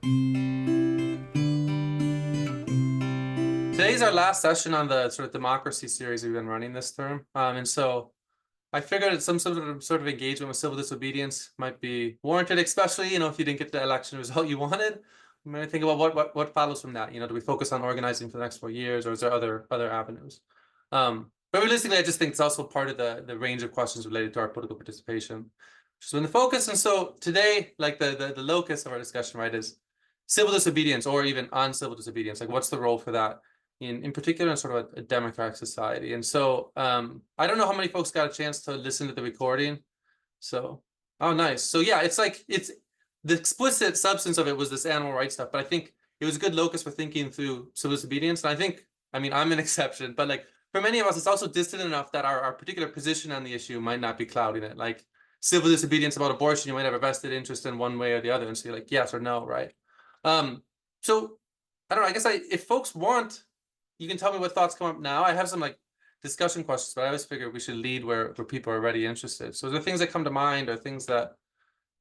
Today's our last session on the sort of democracy series we've been running this term. And so I figured that some sort of engagement with civil disobedience might be warranted, especially, if you didn't get the election result you wanted. I mean, think about what follows from that. Do we focus on organizing for the next 4 years, or is there other avenues? But realistically, I just think it's also part of the range of questions related to our political participation, which has been the focus. And so today, like the locus of our discussion, right, is civil disobedience, or even uncivil disobedience. Like, what's the role for that in particular in sort of a democratic society? And so I don't know how many folks got a chance to listen to the recording. So, oh, nice. So yeah, it's the explicit substance of it was this animal rights stuff, but I think it was a good locus for thinking through civil disobedience. And I mean, I'm an exception, but like for many of us, it's also distant enough that our particular position on the issue might not be clouding it. Like civil disobedience about abortion, you might have a vested interest in one way or the other, and so you're like yes or no, right? So I don't know. I guess if folks want, you can tell me what thoughts come up now. I have some like discussion questions, but I always figure we should lead where people are already interested. So are there things that come to mind, or things that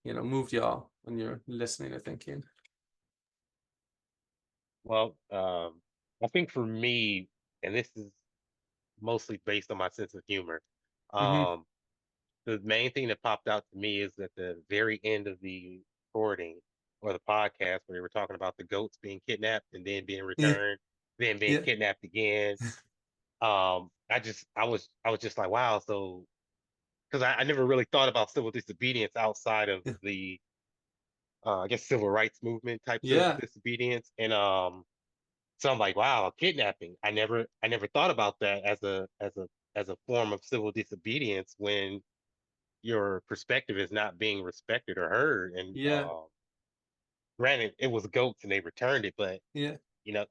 moved y'all when you're listening or thinking? Well, I think for me, and this is mostly based on my sense of humor, Mm-hmm. um, the main thing that popped out to me is at the very end of the recording or the podcast where they were talking about the goats being kidnapped and then being Yeah, returned, then being yeah, kidnapped again. I was just like, wow. So, because I never really thought about civil disobedience outside of yeah, the, I guess, civil rights movement type civil yeah, disobedience, and so I'm like, wow, kidnapping. I never thought about that as a form of civil disobedience when your perspective is not being respected or heard. And yeah, granted, it was goats and they returned it, but yeah, you know,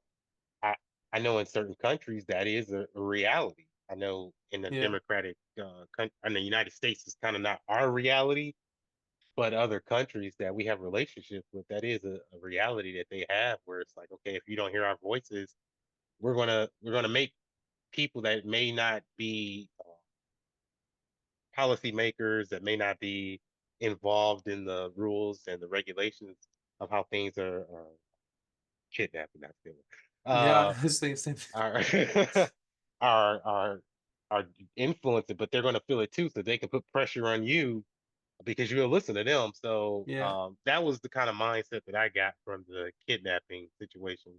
I I know in certain countries that is a reality. I know in the yeah, democratic in the United States, it's kind of not our reality, but other countries that we have relationships with, that is a reality that they have, where it's like, okay, if you don't hear our voices, we're gonna make people that may not be policymakers, that may not be involved in the rules and the regulations of how things are kidnapping, not stealing, yeah. uh, Same. are are are influencing, but they're going to feel it too, so they can put pressure on you because you'll listen to them. So Yeah, that was the kind of mindset that I got from the kidnapping situation.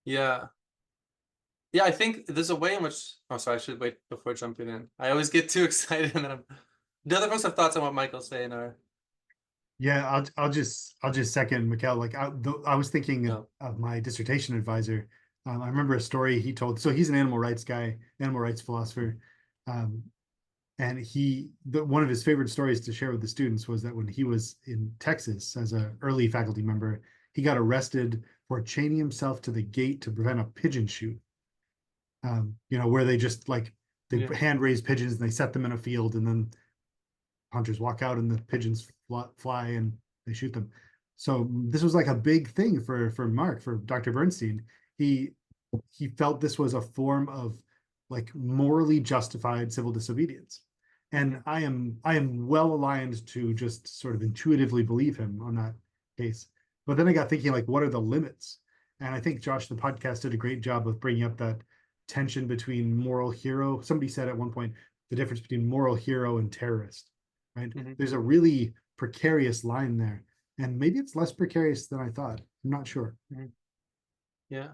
yeah, yeah. I think there's a way in which. Oh, sorry. I should wait before jumping in. I always get too excited, and then the other folks have thoughts on what Michael's saying, or Yeah, I'll just second Mikhail. Like I was thinking no? of my dissertation advisor. I remember a story he told. So he's an animal rights guy, animal rights philosopher, um, and one of his favorite stories to share with the students was that when he was in Texas as an early faculty member, he got arrested for chaining himself to the gate to prevent a pigeon shoot. Where they just like they Yeah, hand raise pigeons and they set them in a field, and then hunters walk out and the pigeons fly and they shoot them. So this was like a big thing for Dr. Bernstein. He he felt this was a form of like morally justified civil disobedience. And mhm, I am well aligned to just sort of intuitively believe him on that case. But then I got thinking, like, what are the limits? And I think Josh, the podcast, did a great job of bringing up that tension between moral hero. Somebody said at one point the difference between moral hero and terrorist, right? mhm, There's a really precarious line there. And maybe it's less precarious than I thought. I'm not sure. mhm. Yeah,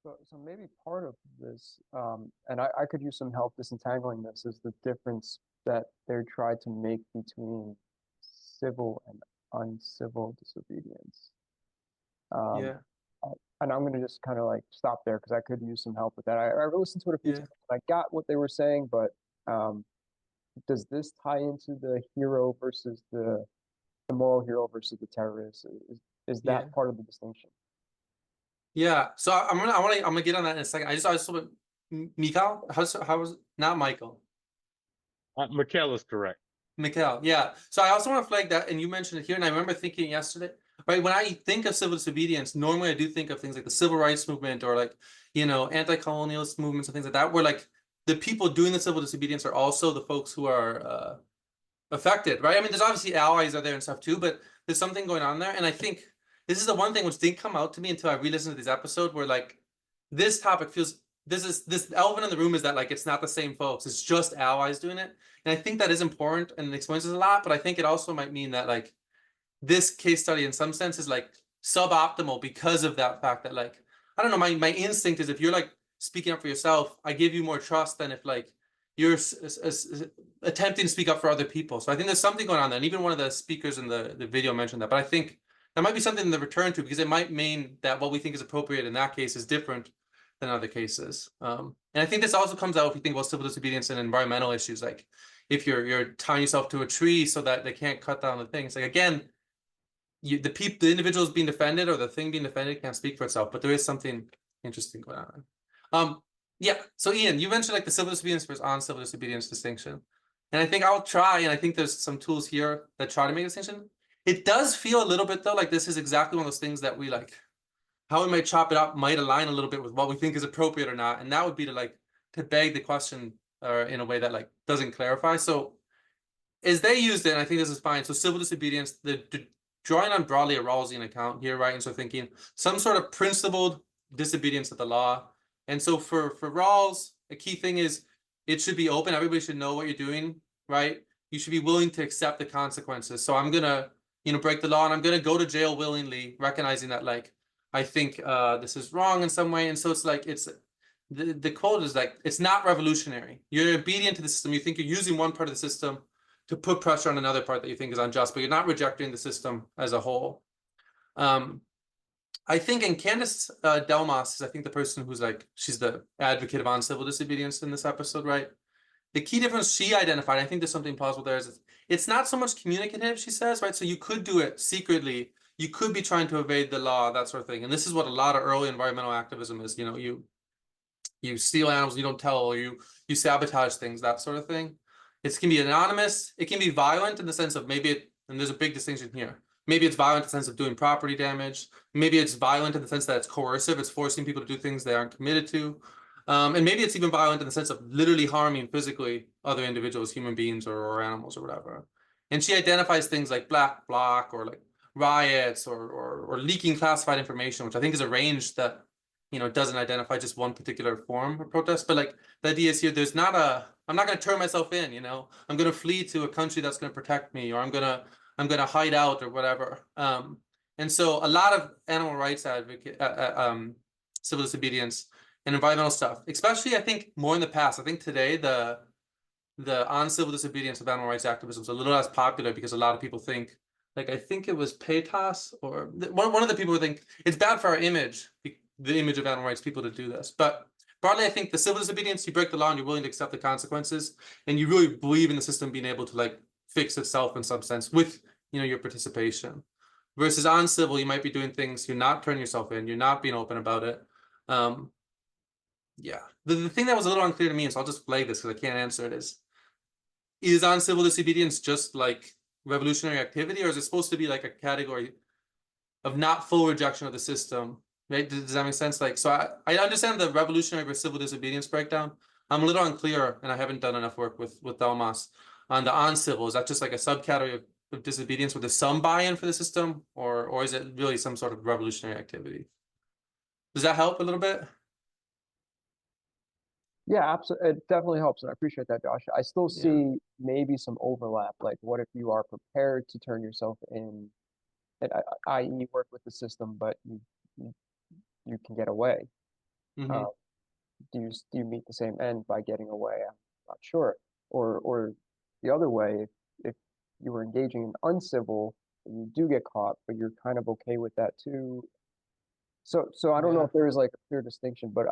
So maybe part of this, and I could use some help disentangling this, is the difference that they're trying to make between civil and uncivil disobedience. Um, yeah, I- and I'm going to just kind of like stop there because I could use some help with that. I listened to it a few yeah. times. I got what they were saying, but um, does this tie into the hero versus the moral hero versus the terrorist? Is Yeah. that part of the distinction? Yeah. So I'm gonna get on that in a second. I just want Mikhail. How was not Michael? Mikhail is correct. Mikhail. Yeah. So I also want to flag that, and you mentioned it here, and I remember thinking yesterday, right? When I think of civil disobedience, normally I do think of things like the civil rights movement, or like, anti-colonialist movements and things like that, where like the people doing the civil disobedience are also the folks who are affected, right? I mean, there's obviously allies are there and stuff too, but there's something going on there. And I think this is the one thing which didn't come out to me until I re-listened to this episode, where like this topic feels, this elephant in the room is that like it's not the same folks, it's just allies doing it. And I think that is important and it explains this a lot, but I think it also might mean that like this case study in some sense is like suboptimal because of that fact that like, I don't know, my instinct is if you're like speaking up for yourself, I give you more trust than if like you're attempting to speak up for other people. So I think there's something going on there. And even one of the speakers in the video mentioned that, but I think that might be something to return to, because it might mean that what we think is appropriate in that case is different than other cases. And I think this also comes out if you think about civil disobedience and environmental issues, like if you're tying yourself to a tree so that they can't cut down the things. Like again, the individuals being defended or the thing being defended can't speak for itself, but there is something interesting going on. Yeah. So Ian, you mentioned like the civil disobedience versus on-civil disobedience distinction, and I think I'll try, and I think there's some tools here that try to make a distinction. It does feel a little bit though like this is exactly one of those things that we like, how we might chop it up might align a little bit with what we think is appropriate or not, and that would be to beg the question in a way that like doesn't clarify. So as they used it, and I think this is fine. So civil disobedience, the drawing on broadly a Rawlsian account here, right? And so thinking some sort of principled disobedience of the law. And so for Rawls, a key thing is it should be open. Everybody should know what you're doing, right? You should be willing to accept the consequences. So I'm gonna, break the law, and I'm gonna go to jail willingly, recognizing that like I think this is wrong in some way. And so it's like the quote is like, it's not revolutionary. You're obedient to the system. You think you're using one part of the system to put pressure on another part that you think is unjust, but you're not rejecting the system as a whole. I think, and Candace Delmas is, I think, the person who's like, she's the advocate of on-civil disobedience in this episode, right? The key difference she identified, I think there's something plausible there, is it's not so much communicative, she says, right? So you could do it secretly. You could be trying to evade the law, that sort of thing. And this is what a lot of early environmental activism is. You steal animals, you don't tell, or you sabotage things, that sort of thing. It can be anonymous. It can be violent in the sense of maybe and there's a big distinction here. Maybe it's violent in the sense of doing property damage. Maybe it's violent in the sense that it's coercive. It's forcing people to do things they aren't committed to. And maybe it's even violent in the sense of literally harming physically other individuals, human beings or animals or whatever. And she identifies things like black bloc or like riots or leaking classified information, which I think is a range that, doesn't identify just one particular form of protest. But like the idea is here, I'm not going to turn myself in, I'm going to flee to a country that's going to protect me, or I'm going to hide out or whatever. And so a lot of animal rights advocate, civil disobedience and environmental stuff, especially I think more in the past. I think today the on civil disobedience of animal rights activism is a little less popular because a lot of people think, like I think it was Paytas or one of the people who think it's bad for our image, the image of animal rights people to do this. But broadly, I think the civil disobedience, you break the law and you're willing to accept the consequences, and you really believe in the system being able to like fix itself in some sense with your participation. Versus on civil, you might be doing things, you're not turning yourself in, you're not being open about it. Yeah, the thing that was a little unclear to me, and so I'll just flag this because I can't answer it, is on civil disobedience just like revolutionary activity, or is it supposed to be like a category of not full rejection of the system? Right? Does that make sense? Like, so I understand the revolutionary versus civil disobedience breakdown. I'm a little unclear, and I haven't done enough work with Delmas on the on civil. Is that just like a subcategory of disobedience with some buy-in for the system, or is it really some sort of revolutionary activity? Does that help a little bit? Yeah, absolutely. It definitely helps. And I appreciate that, Josh. I still see maybe some overlap. Like, what if you are prepared to turn yourself in, i.e. work with the system, but you can get away? Mm-hmm. Do you meet the same end by getting away? I'm not sure. Or the other way, if you were engaging in uncivil and you do get caught, but you're kind of okay with that too. So I don't know if there is like a clear distinction, but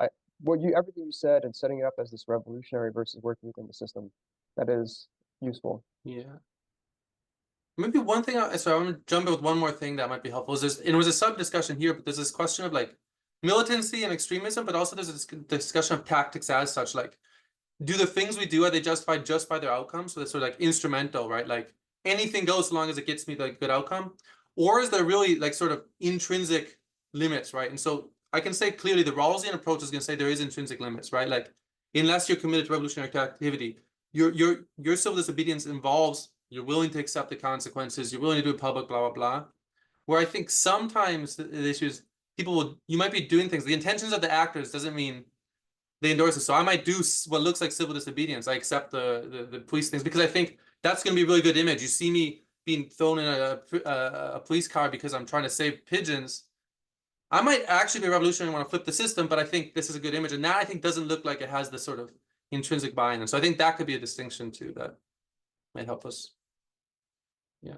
everything you said and setting it up as this revolutionary versus working within the system, that is useful. Yeah. Maybe one thing, so I want to jump in with one more thing that might be helpful. It was a sub discussion here, but there's this question of like militancy and extremism, but also there's a discussion of tactics as such. Like, do the things we do, are they justified just by their outcome? So it's sort of like instrumental, right? Like anything goes so long as it gets me the good outcome. Or is there really like sort of intrinsic limits, right? And so I can say clearly the Rawlsian approach is going to say there is intrinsic limits, right? Like unless you're committed to revolutionary activity, your civil disobedience involves you're willing to accept the consequences, you're willing to do it public, blah, blah, blah. Where I think sometimes the issue is you might be doing things. The intentions of the actors doesn't mean they endorse it. So I might do what looks like civil disobedience. I accept the police things because I think that's going to be a really good image. You see me being thrown in a police car because I'm trying to save pigeons. I might actually be a revolutionary and want to flip the system, but I think this is a good image. And that I think doesn't look like it has the sort of intrinsic buy-in. And so I think that could be a distinction too that might help us. Yeah.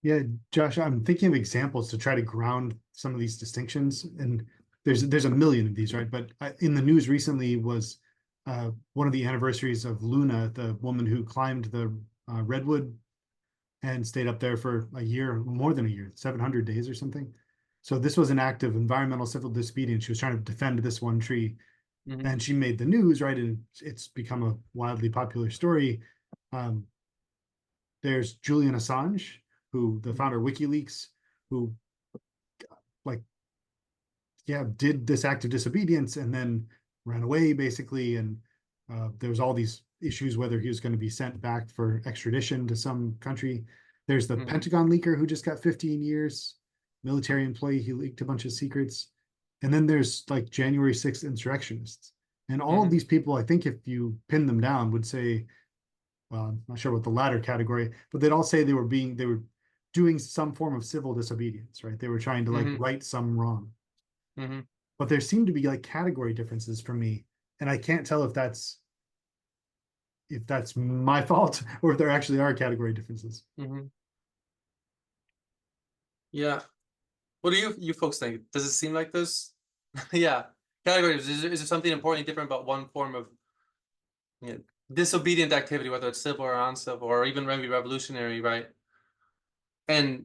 Yeah, Josh, I'm thinking of examples to try to ground some of these distinctions, and there's a million of these, right? But in the news recently was one of the anniversaries of Luna, the woman who climbed the redwood and stayed up there for a year, more than a year, 700 days or something. So this was an act of environmental civil disobedience. She was trying to defend this one tree, and she made the news, right? And it's become a wildly popular story. There's Julian Assange, who the founder of WikiLeaks, who did this act of disobedience and then ran away basically. And there was all these issues whether he was going to be sent back for extradition to some country. There's the Pentagon leaker who just got 15 years, military employee, he leaked a bunch of secrets. And then there's like January 6th insurrectionists. And all of these people, I think if you pin them down, would say, well, I'm not sure what the latter category, but they'd all say they were doing some form of civil disobedience, right? They were trying to like right some wrong. But there seem to be like category differences for me, and I can't tell if that's my fault or if there actually are category differences. Yeah. What do you folks think? Does it seem like this? Yeah. Categories. Is there something importantly different about one form of disobedient activity, whether it's civil or uncivil, or even maybe revolutionary, right? And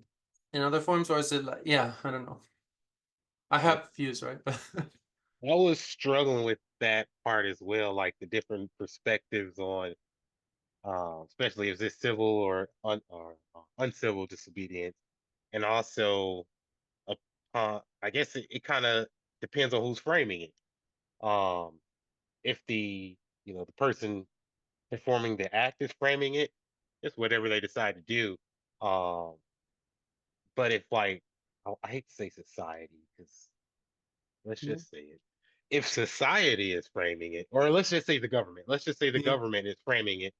in other forms, or is it like, yeah, I don't know. I have views, right? I was struggling with that part as well, like the different perspectives on, especially is this civil or uncivil disobedience, and also, I guess it kind of depends on who's framing it. If the person performing the act is framing it, it's whatever they decide to do. But if like, I hate to say society because let's just say it. If society is framing it, or let's just say the government, let's just say the government is framing it,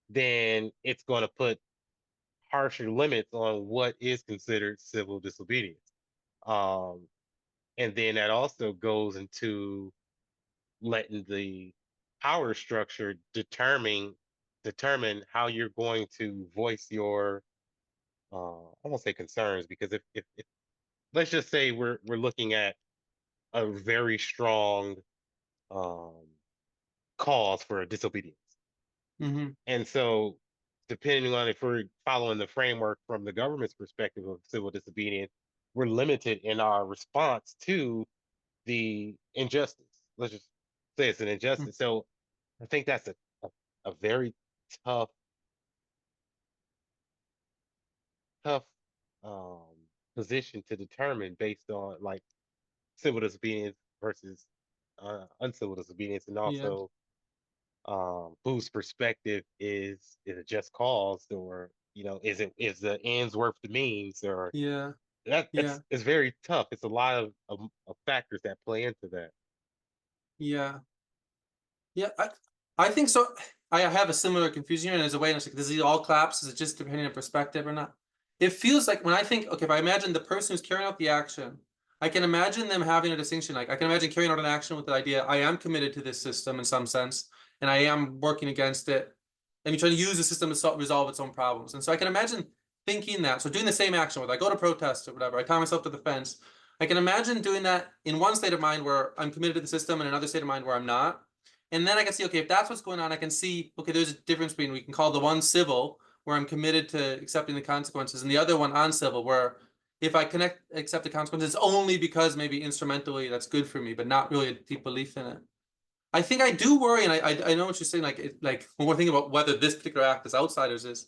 then it's going to put harsher limits on what is considered civil disobedience. And then that also goes into letting the power structure determine how you're going to voice your I won't say concerns, because if let's just say we're looking at a very strong cause for a disobedience. And so depending on if we're following the framework from the government's perspective of civil disobedience, we're limited in our response to the injustice. Let's just say it's an injustice. So I think that's a very tough position to determine based on like civil disobedience versus uncivil disobedience, and also whose perspective is a just cause, or is the ends worth the means, or that's it's very tough. It's a lot of factors that play into that. I think so. I have a similar confusion here, and there's a way, does it all collapse? Is it just depending on perspective or not? It feels like when I think, okay, if I imagine the person who's carrying out the action, I can imagine them having a distinction. Like I can imagine carrying out an action with the idea, I am committed to this system in some sense, and I am working against it, and you try to use the system to resolve its own problems. And so I can imagine thinking that. So doing the same action, whether I go to protest or whatever, I tie myself to the fence. I can imagine doing that in one state of mind where I'm committed to the system, and another state of mind where I'm not. And then I can see, okay, if that's what's going on, I can see, okay, there's a difference between, we can call the one civil, where I'm committed to accepting the consequences, and the other one uncivil, where if I accept the consequences, it's only because maybe instrumentally that's good for me, but not really a deep belief in it. I think I do worry, and I know what you're saying, like when we're thinking about whether this particular act is outsiders,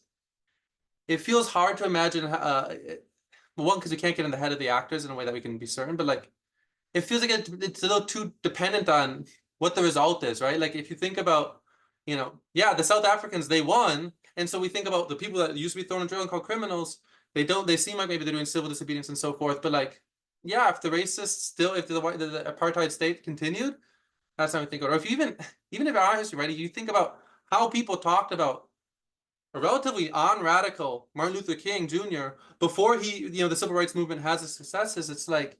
it feels hard to imagine, one, because we can't get in the head of the actors in a way that we can be certain, but like, it feels like it's a little too dependent on what the result is, right? Like if you think about, the South Africans, they won, And so we think about the people that used to be thrown in jail and called criminals. They seem like maybe they're doing civil disobedience and so forth, but like, yeah, if the racists still, if the apartheid state continued, that's how we think about it. Or if even if our history, right, if you think about how people talked about a relatively on-radical Martin Luther King Jr. before the civil rights movement has its successes, it's like,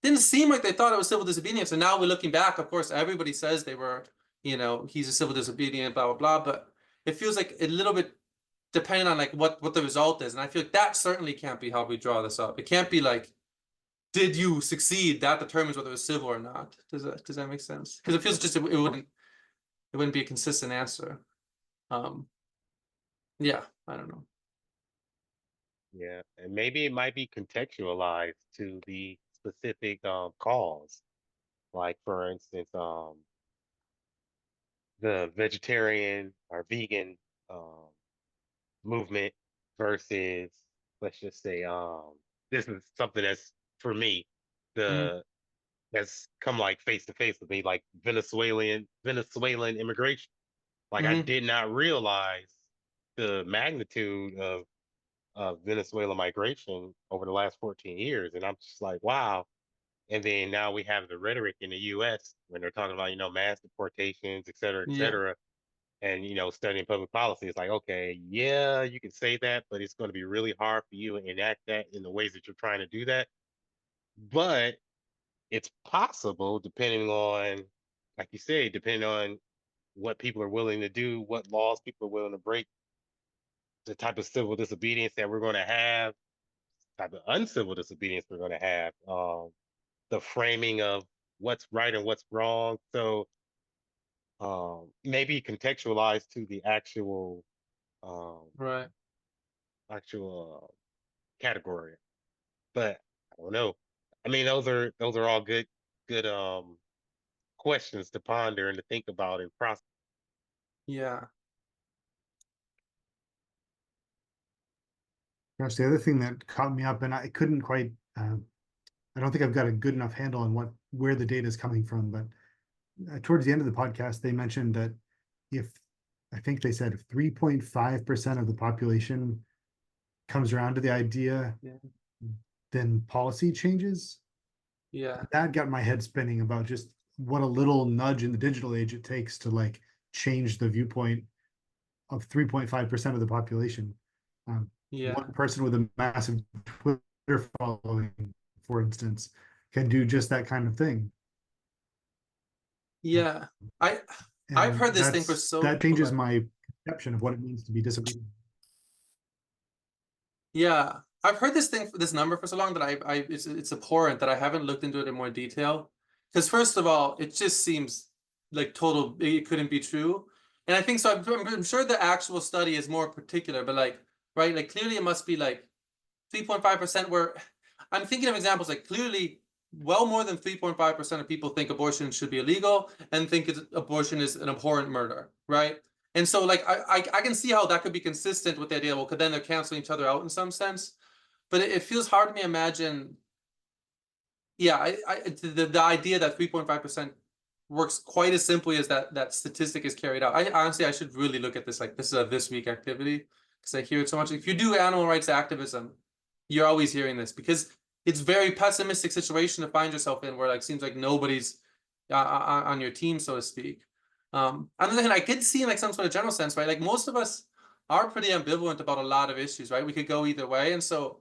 didn't seem like they thought it was civil disobedience. And now we're looking back, of course, everybody says they were, he's a civil disobedient, blah, blah, blah. But it feels like a little bit depending on like what the result is. And I feel like that certainly can't be how we draw this up. It can't be like, did you succeed? That determines whether it was civil or not. Does that make sense? Because it feels just it wouldn't be a consistent answer. Yeah, I don't know. Yeah, and maybe it might be contextualized to the specific cause. Like for instance, the vegetarian or vegan um movement versus, let's just say, this is something that's for me, the that's come like face to face with me, like Venezuelan immigration. Like I Mm-hmm. did not realize the magnitude of Venezuela migration over the last 14 years. And I'm just like, wow. And then now we have the rhetoric in the US when they're talking about, mass deportations, et cetera, et Yeah. cetera. And, studying public policy, it's like, okay, yeah, you can say that, but it's going to be really hard for you to enact that in the ways that you're trying to do that. But it's possible, depending on, like you say, depending on what people are willing to do, what laws people are willing to break, the type of civil disobedience that we're going to have, type of uncivil disobedience we're going to have, the framing of what's right and what's wrong. So maybe contextualized to the um, Right. actual category. But I don't know. I mean, those are all good questions to ponder and to think about and process. Yeah. Gosh, the other thing that caught me up, and I couldn't quite, I don't think I've got a good enough handle on where the data is coming from, but towards the end of the podcast, they mentioned that I think they said if 3.5% of the population comes around to the idea, Yeah. then policy changes. Yeah. That got my head spinning about just what a little nudge in the digital age it takes to like change the viewpoint of 3.5% of the population. Yeah. One person with a massive Twitter following, for instance, can do just that kind of thing. Yeah. I've And heard this thing for that changes okay. my perception of what it means to be disobedient. Yeah, I've heard this number for so long that it's abhorrent that I haven't looked into it in more detail. Because first of all, it just seems like it couldn't be true. And I think so. I'm sure the actual study is more particular, but like, right, like clearly it must be like 3.5%. Where I'm thinking of examples like clearly well more than 3.5% of people think abortion should be illegal and think abortion is an abhorrent murder, right? And so like I can see how that could be consistent with the idea, well, because then they're canceling each other out in some sense. But it feels hard to me imagine. Yeah, the idea that 3.5% works quite as simply as that statistic is carried out. I honestly I should really look at this like this is a this week activity because I hear it so much. If you do animal rights activism, you're always hearing this because it's very pessimistic situation to find yourself in where like seems like nobody's on your team, so to speak. On the other hand, I could see in like some sort of general sense, right? Like most of us are pretty ambivalent about a lot of issues, right? We could go either way. And so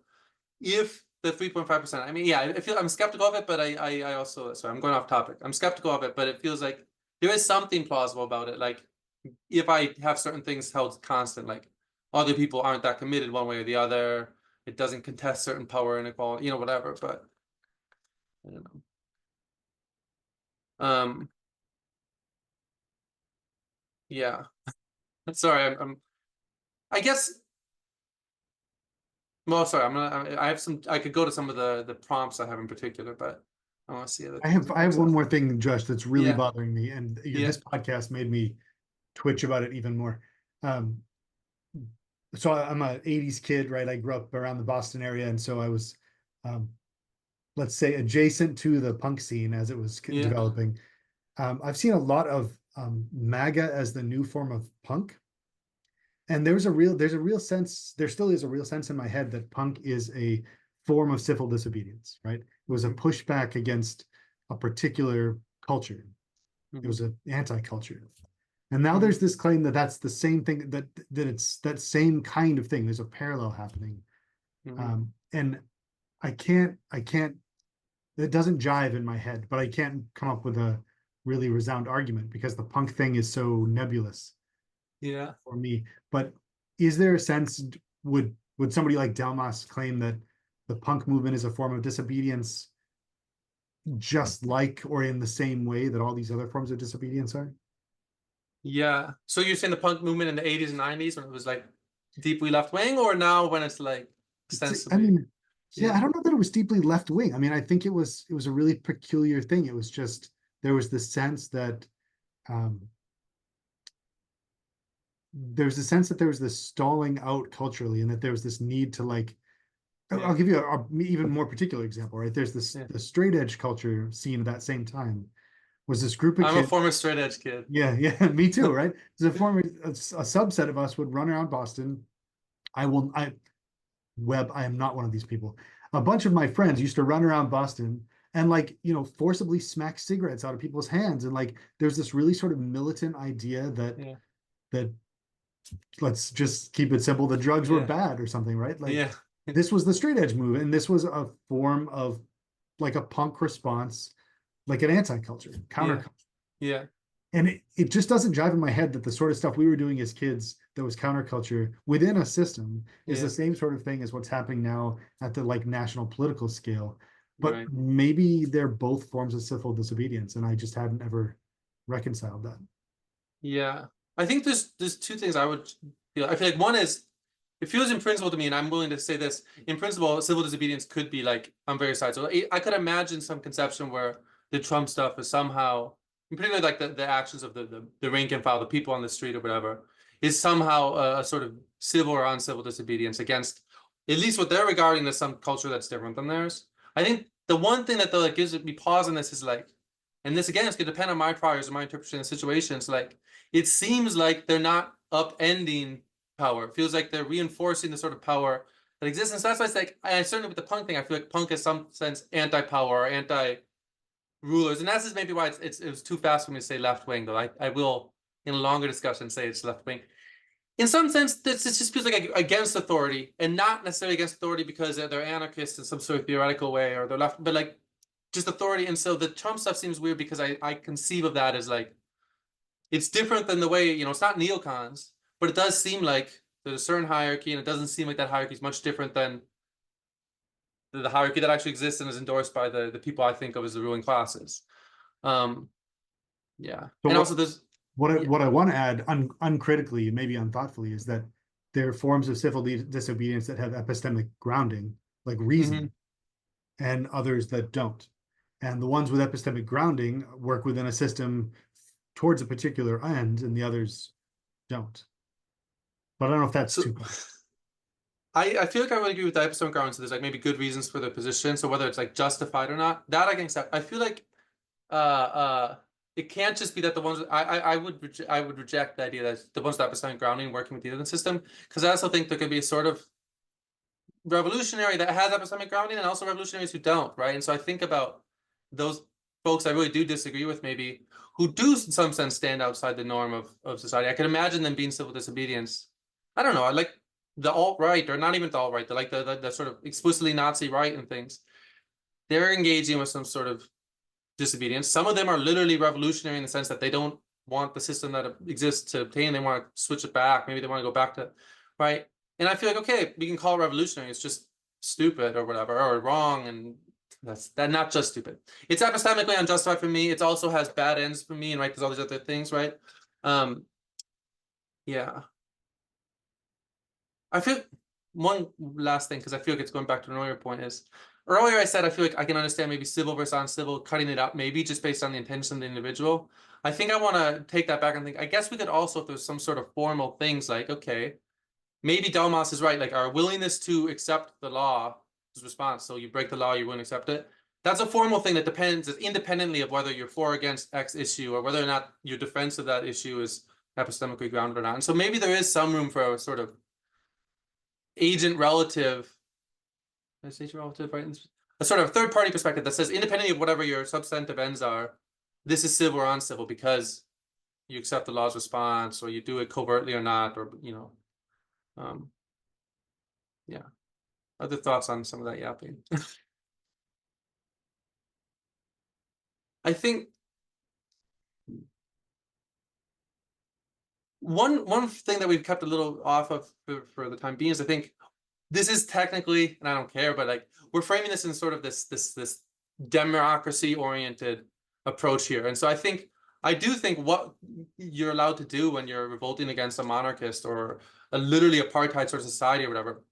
if the 3.5%, I mean, yeah, I'm skeptical of it, but I also, sorry, I'm going off topic. I'm skeptical of it, but it feels like there is something plausible about it. Like if I have certain things held constant, like other people aren't that committed one way or the other, it doesn't contest certain power inequality, whatever, but I don't know. Yeah. Sorry, I guess, well, sorry, I have some, I could go to some of the prompts I have in particular, but I want to see other things. I have one more thing, Josh, that's really Yeah. bothering me, and Yeah. this podcast made me twitch about it even more. So I'm a 80s kid, right? I grew up around the Boston area, and so I was, let's say, adjacent to the punk scene as it was Yeah. developing. I've seen a lot of MAGA as the new form of punk. And there's a real sense, there still is a real sense in my head that punk is a form of civil disobedience, right? It was a pushback against a particular culture. It was an anti-culture. And now there's this claim that that's the same thing, that it's that same kind of thing. There's a parallel happening. And I can't, it doesn't jive in my head, but I can't come up with a really resound argument because the punk thing is so nebulous for me. But is there a sense, would somebody like Delmas claim that the punk movement is a form of disobedience just like or in the same way that all these other forms of disobedience are? Yeah. So you're saying the punk movement in the 80s and 90s when it was like deeply left wing, or now when it's like ostensibly? I mean, yeah, I don't know that it was deeply left wing. I mean, I think it was a really peculiar thing. It was just, there was the sense that there was this stalling out culturally, and that there was this need to like, I'll give you a even more particular example, right? There's this the straight edge culture scene at that same time was this group of I'm kids. a former straight edge kid. Yeah, me too, right? A subset of us would run around Boston. I am not one of these people. A bunch of my friends used to run around Boston and like, forcibly smack cigarettes out of people's hands. And like, there's this really sort of militant idea that let's just keep it simple, the drugs were bad or something, right? Like this was the straight edge movement, and this was a form of like a punk response, like an anti-culture, counterculture. Yeah. And it just doesn't jive in my head that the sort of stuff we were doing as kids that was counterculture within a system is the same sort of thing as what's happening now at the like national political scale. But maybe they're both forms of civil disobedience, and I just hadn't ever reconciled that. Yeah. I think there's two things I would feel. I feel like one is, it feels in principle to me, and I'm willing to say this, in principle, civil disobedience could be like on various sides. So I could imagine some conception where the Trump stuff is somehow, in particular like the actions of the rank and file, the people on the street or whatever, is somehow a sort of civil or uncivil disobedience against at least what they're regarding as some culture that's different than theirs. I think the one thing that though that gives me pause in this is like, and this again is going to depend on my priors and my interpretation of the situations, like it seems like they're not upending power. It feels like they're reinforcing the sort of power that exists. And so that's why it's like, I certainly with the punk thing, I feel like punk is some sense anti-power or anti-rulers. And that's just maybe why it was too fast for me to say left wing, though. I will, in a longer discussion, say it's left wing. In some sense, this just feels like against authority, and not necessarily against authority because they're anarchists in some sort of theoretical way or they're left, but like just authority. And so the Trump stuff seems weird because I conceive of that as like, it's different than the way, it's not neocons, but it does seem like there's a certain hierarchy, and it doesn't seem like that hierarchy is much different than the hierarchy that actually exists and is endorsed by the people I think of as the ruling classes. So and also there's what I want to add uncritically, maybe unthoughtfully, is that there are forms of civil disobedience that have epistemic grounding, like reason, and others that don't. And the ones with epistemic grounding work within a system towards a particular end, and the others don't. But I don't know if that's too. I feel like I would agree with the epistemic grounding. So there's like maybe good reasons for the position. So whether it's like justified or not, that I can accept. I feel like it can't just be that the ones I would reject the idea that the ones with epistemic grounding working with the other system, because I also think there could be a sort of revolutionary that has epistemic grounding and also revolutionaries who don't, right? And so I think about those folks I really do disagree with, maybe, who do in some sense stand outside the norm of society. I could imagine them being civil disobedience. I don't know, I like the alt-right, or not even the alt-right, like the sort of explicitly Nazi right and things. They're engaging with some sort of disobedience. Some of them are literally revolutionary in the sense that they don't want the system that exists to obtain. They want to switch it back. Maybe they want to go back to, right? And I feel like, okay, we can call it revolutionary. It's just stupid or whatever, or wrong. And that's not just stupid. It's epistemically unjustified for me. It also has bad ends for me. And right, there's all these other things, right? Yeah. I feel one last thing, because I feel like it's going back to an earlier point, is earlier I said I feel like I can understand maybe civil versus uncivil, cutting it up maybe just based on the intention of the individual. I think I want to take that back and think, I guess we could also, if there's some sort of formal things like, okay, maybe Delmas is right, like our willingness to accept the law is response. So you break the law, you wouldn't accept it. That's a formal thing that depends independently of whether you're for or against X issue, or whether or not your defense of that issue is epistemically grounded or not. And so maybe there is some room for a sort of agent relative, is agent relative, right? A sort of third party perspective that says, independently of whatever your substantive ends are, this is civil or uncivil because you accept the law's response, or you do it covertly or not, or yeah. Other thoughts on some of that yapping? I think one thing that we've kept a little off of for the time being is, I think this is technically, and I don't care, but like we're framing this in sort of this democracy oriented approach here. And so I do think what you're allowed to do when you're revolting against a monarchist or a literally apartheid sort of society or whatever,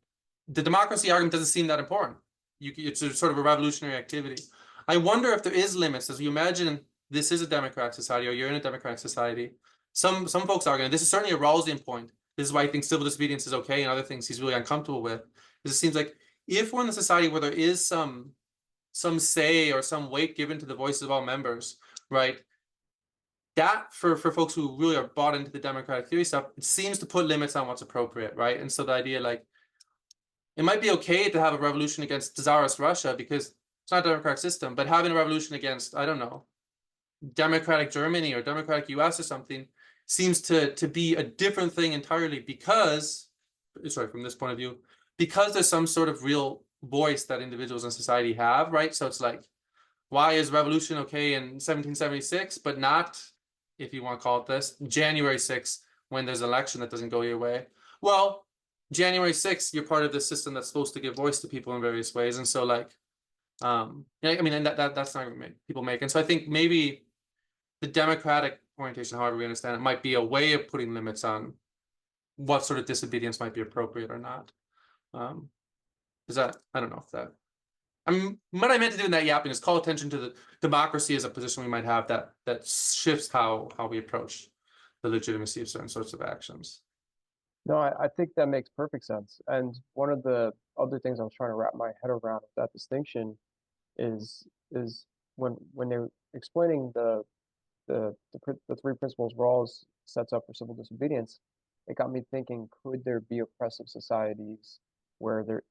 the democracy argument doesn't seem that important. It's a sort of a revolutionary activity. I wonder if there is limits, as you imagine this is a democratic society, or you're in a democratic society. Some folks argue, and this is certainly a Rawlsian point. This is why he thinks civil disobedience is okay, and other things he's really uncomfortable with. Because it seems like if we're in a society where there is some say or some weight given to the voices of all members, right? That for folks who really are bought into the democratic theory stuff, it seems to put limits on what's appropriate, right? And so the idea, like, it might be okay to have a revolution against Tsarist Russia because it's not a democratic system, but having a revolution against, I don't know, democratic Germany or democratic US or something seems to be a different thing entirely because, sorry, from this point of view, because there's some sort of real voice that individuals in society have, right? So it's like, why is revolution okay in 1776, but not, if you want to call it this, January 6th, when there's an election that doesn't go your way? Well, January 6th, you're part of this system that's supposed to give voice to people in various ways. And so like, I mean, and that's not what people make. And so I think maybe the democratic orientation, however we understand it, might be a way of putting limits on what sort of disobedience might be appropriate or not. Is that, I don't know if that, I mean, what I meant to do in that yapping is call attention to the democracy as a position we might have that shifts how we approach the legitimacy of certain sorts of actions. No, I think that makes perfect sense. And one of the other things I was trying to wrap my head around with that distinction is when they're explaining the three principles Rawls sets up for civil disobedience, it got me thinking, could there be oppressive societies where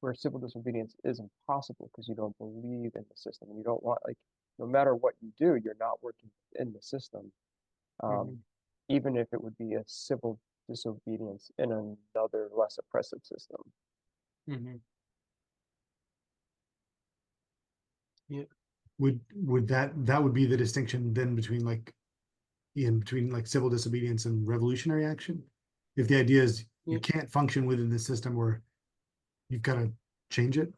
where civil disobedience is impossible because you don't believe in the system and you don't want, like, no matter what you do, you're not working in the system, even if it would be a civil disobedience in another less oppressive system. Yeah. Would that would be the distinction then between like civil disobedience and revolutionary action? If the idea is you can't function within the system or you've got to change it?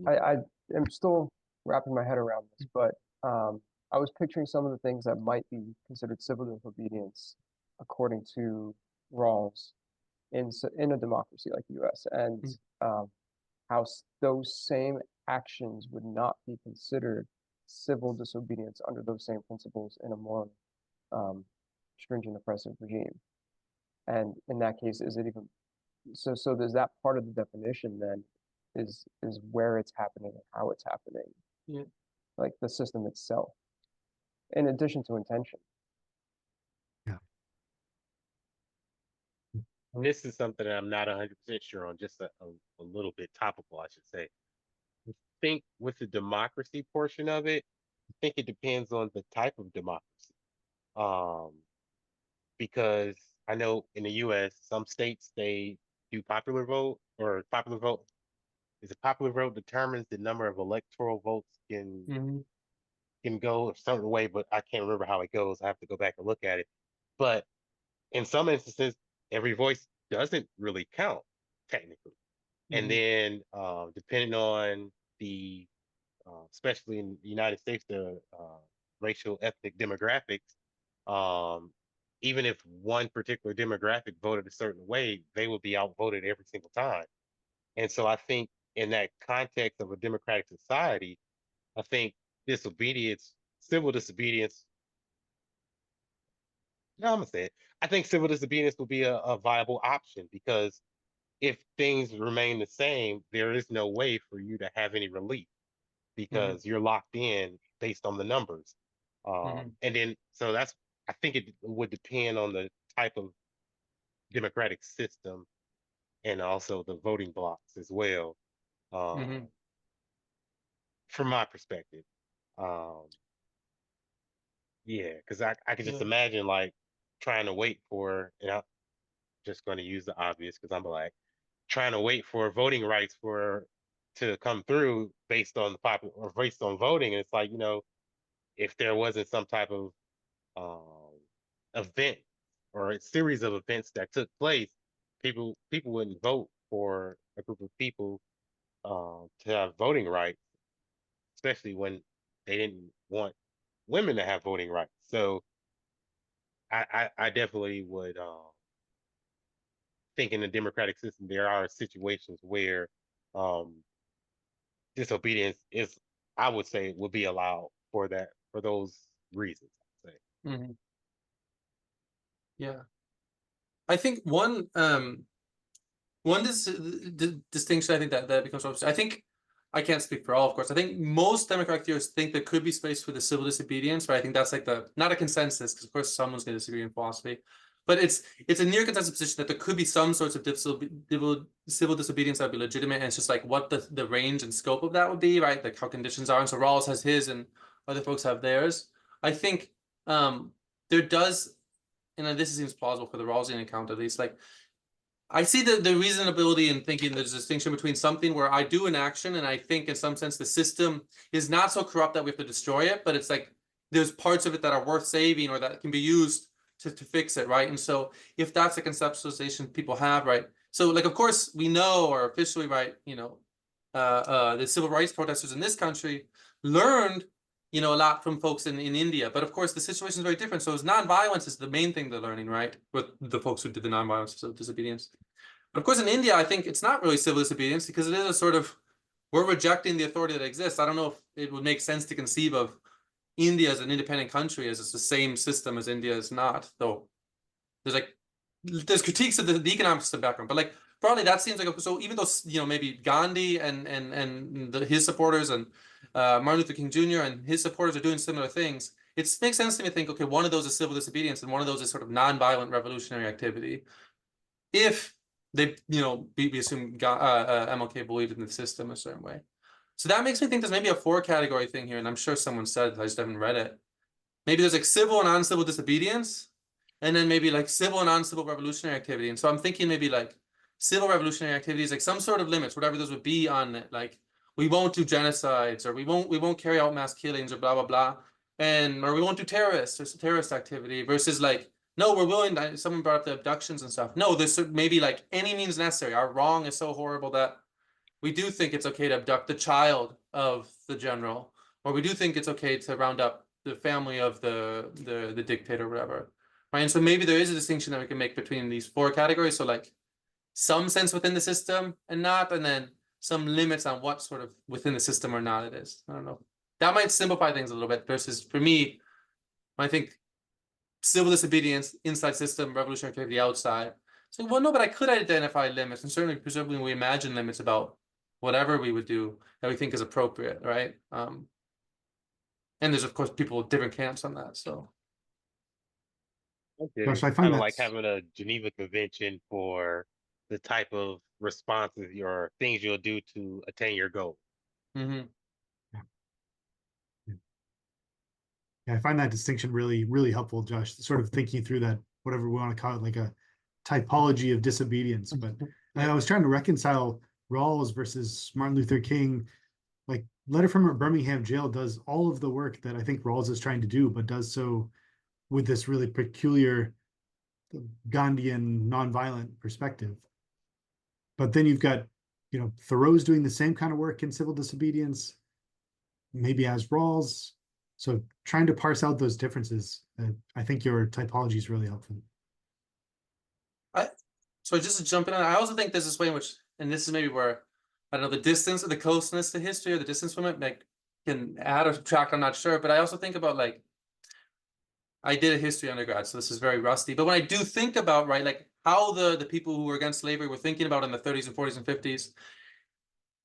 I am still wrapping my head around this, but I was picturing some of the things that might be considered civil disobedience according to Rawls in a democracy like the U.S. and how those same actions would not be considered civil disobedience under those same principles in a more stringent oppressive regime. And in that case, is it even so there's that part of the definition then is where it's happening and how it's happening, like the system itself, in addition to intention. And this is something that I'm not 100% sure on, just a little bit topical, I should say. I think with the democracy portion of it, I think it depends on the type of democracy. Because I know in the US, some states, they do popular vote, or popular vote. Is a popular vote determines the number of electoral votes can go a certain way, but I can't remember how it goes. I have to go back and look at it. But in some instances, every voice doesn't really count technically. And then depending on the, especially in the United States, the racial ethnic demographics, even if one particular demographic voted a certain way, they will be outvoted every single time. And so I think in that context of a democratic society, I think civil disobedience, no, I'm gonna say it. I think civil disobedience will be a viable option because if things remain the same, there is no way for you to have any relief because you're locked in based on the numbers. And then, so that's I think it would depend on the type of democratic system and also the voting blocks as well. Mhm. From my perspective. Um, yeah, because I could just Yeah. imagine like trying to wait for, and I'm just going to use the obvious because I'm black, trying to wait for voting rights for to come through based on the popular or based on voting. And it's like, if there wasn't some type of event or a series of events that took place, people wouldn't vote for a group of people to have voting rights, especially when they didn't want women to have voting rights. So I definitely would think in the democratic system there are situations where um, disobedience is, I would say, would be allowed for those reasons. I'd say. Mhm. Yeah. I think one distinction I think that becomes obvious. I think I can't speak for all, of course. I think most democratic theorists think there could be space for the civil disobedience, but I think that's like not a consensus, because of course someone's going to disagree in philosophy. But it's a near consensus position that there could be some sorts of civil disobedience that would be legitimate, and it's just like what the range and scope of that would be, right? Like how conditions are. And so Rawls has his and other folks have theirs. I think there does, and this seems plausible for the Rawlsian account at least, like I see the reasonability in thinking there's a distinction between something where I do an action and I think in some sense the system is not so corrupt that we have to destroy it, but it's like there's parts of it that are worth saving or that can be used to fix it, right? And so if that's a conceptualization people have, right? So like, of course, we know, or officially, right, the civil rights protesters in this country learned, a lot from folks in India. But of course, the situation is very different. So it's nonviolence is the main thing they're learning, right? With the folks who did the nonviolence of disobedience. But of course, in India, I think it's not really civil disobedience because it is a sort of, we're rejecting the authority that exists. I don't know if it would make sense to conceive of India as an independent country as it's the same system as India is not, though there's critiques of the economic system background, but like probably that seems like so even though maybe Gandhi and his supporters and Martin Luther King Jr. and his supporters are doing similar things, it makes sense to me to think, okay, one of those is civil disobedience and one of those is sort of nonviolent revolutionary activity. If they, we assume MLK believed in the system a certain way. So that makes me think there's maybe a 4-category thing here, and I'm sure someone said it, I just haven't read it. Maybe there's like civil and non-civil disobedience, and then maybe like civil and non-civil revolutionary activity. And so I'm thinking maybe like civil revolutionary activities, like some sort of limits, whatever those would be on it. Like we won't do genocides, or we won't carry out mass killings, or blah blah blah, or we won't do terrorist activity. Versus like, no, we're willing. Someone brought up the abductions and stuff. No, there's maybe like any means necessary. Our wrong is so horrible that we do think it's okay to abduct the child of the general, or we do think it's okay to round up the family of the dictator, or whatever. Right. And so maybe there is a distinction that we can make between these 4 categories. So like some sense within the system and not, and then some limits on what sort of within the system or not it is. I don't know. That might simplify things a little bit versus for me, I think civil disobedience inside system, revolutionary activity outside. So, well, no, but I could identify limits, and certainly presumably we imagine limits about whatever we would do that we think is appropriate, right? And there's of course people with different camps on that. So Gosh, I It's find kind of like that's having a Geneva Convention for the type of responses or things you'll do to attain your goal. mhm. yeah, I find that distinction really, really helpful, Josh. Sort of thinking through that, whatever we want to call it, like a typology of disobedience. But I was trying to reconcile Rawls versus Martin Luther King. Like Letter from a Birmingham Jail does all of the work that I think Rawls is trying to do, but does so with this really peculiar Gandhian nonviolent perspective. But then you've got, Thoreau's doing the same kind of work in civil disobedience, maybe as Rawls. So trying to parse out those differences, I think your typology is really helpful. So just to jump in, I also think there's this way in which, and this is maybe where, I don't know, the distance or the closeness to history or the distance from it can add or subtract, I'm not sure. But I also think about like, I did a history undergrad, so this is very rusty. But when I do think about, right, like how the people who were against slavery were thinking about in the 30s and 40s and 50s,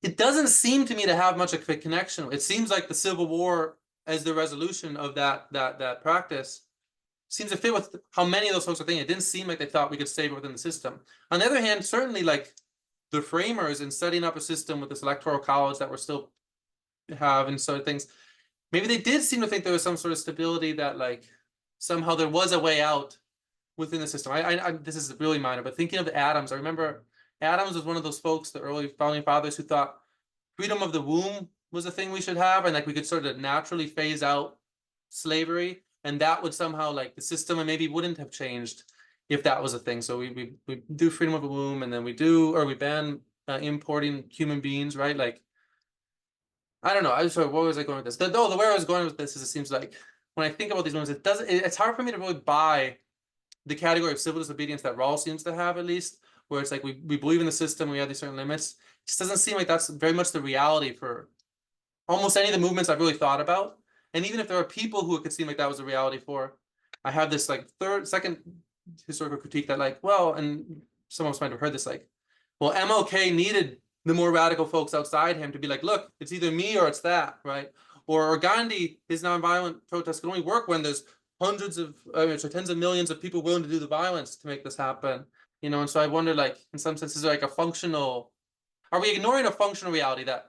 it doesn't seem to me to have much of a connection. It seems like the Civil War as the resolution of that practice seems to fit with how many of those folks are thinking. It didn't seem like they thought we could stay within the system. On the other hand, certainly like the framers in setting up a system with this electoral college that we're still have and sort of things, maybe they did seem to think there was some sort of stability, that like somehow there was a way out within the system. I this is really minor, but thinking of Adams, I remember Adams was one of those folks, the early founding fathers, who thought freedom of the womb was a thing we should have, and like we could sort of naturally phase out slavery, and that would somehow like the system and maybe wouldn't have changed if that was a thing. So we do freedom of the womb, and then we ban importing human beings, right? Like, I don't know. I was sorry, what was I going with this? The where I was going with this is, it seems like when I think about these movements, it's hard for me to really buy the category of civil disobedience that Rawls seems to have, at least, where it's like we believe in the system, we have these certain limits. It just doesn't seem like that's very much the reality for almost any of the movements I've really thought about. And even if there are people who it could seem like that was a reality for, I have this like second historical critique that like, well, and some of us might have heard this, like, well, MLK needed the more radical folks outside him to be like, look, it's either me or it's that, right? Or Gandhi, his nonviolent protests can only work when there's tens of millions of people willing to do the violence to make this happen, you know. And so I wonder, like, in some senses, like are we ignoring a functional reality that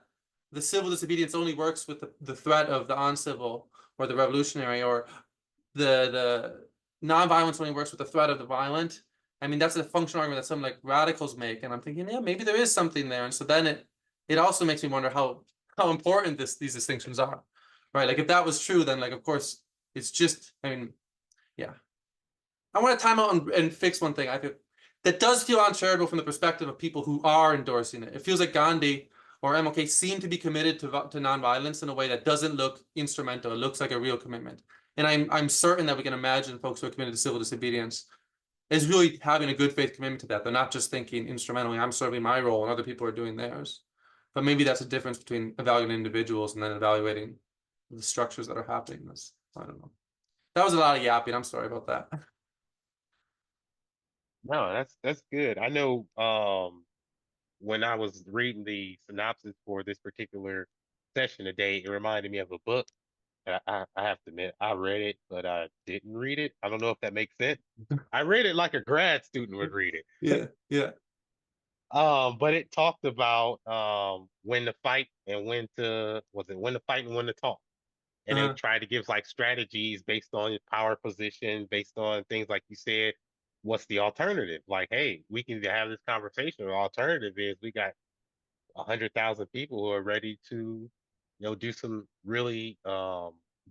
the civil disobedience only works with the threat of the uncivil or the revolutionary, or the nonviolence only works with the threat of the violent? I mean, that's a functional argument that some like radicals make, and I'm thinking, yeah, maybe there is something there. And so then it also makes me wonder how important these distinctions are, right? Like, if that was true, then like, of course, it's just, I mean, yeah. I want to time out and fix one thing. I feel that does feel uncharitable from the perspective of people who are endorsing it. It feels like Gandhi or MLK seem to be committed to nonviolence in a way that doesn't look instrumental. It looks like a real commitment. And I'm certain that we can imagine folks who are committed to civil disobedience is really having a good faith commitment to that. They're not just thinking instrumentally, I'm serving my role and other people are doing theirs. But maybe that's a difference between evaluating individuals and then evaluating the structures that are happening. I don't know. That was a lot of yapping. I'm sorry about that. No, that's good. I know when I was reading the synopsis for this particular session today, it reminded me of a book. I have to admit, I read it, but I didn't read it. I don't know if that makes sense. I read it like a grad student would read it. Yeah. But it talked about when to fight and when to fight and when to talk. And they tried to give like strategies based on your power position, based on things like you said. What's the alternative? Like, hey, we can have this conversation. The alternative is we got 100,000 people who are ready to, do some really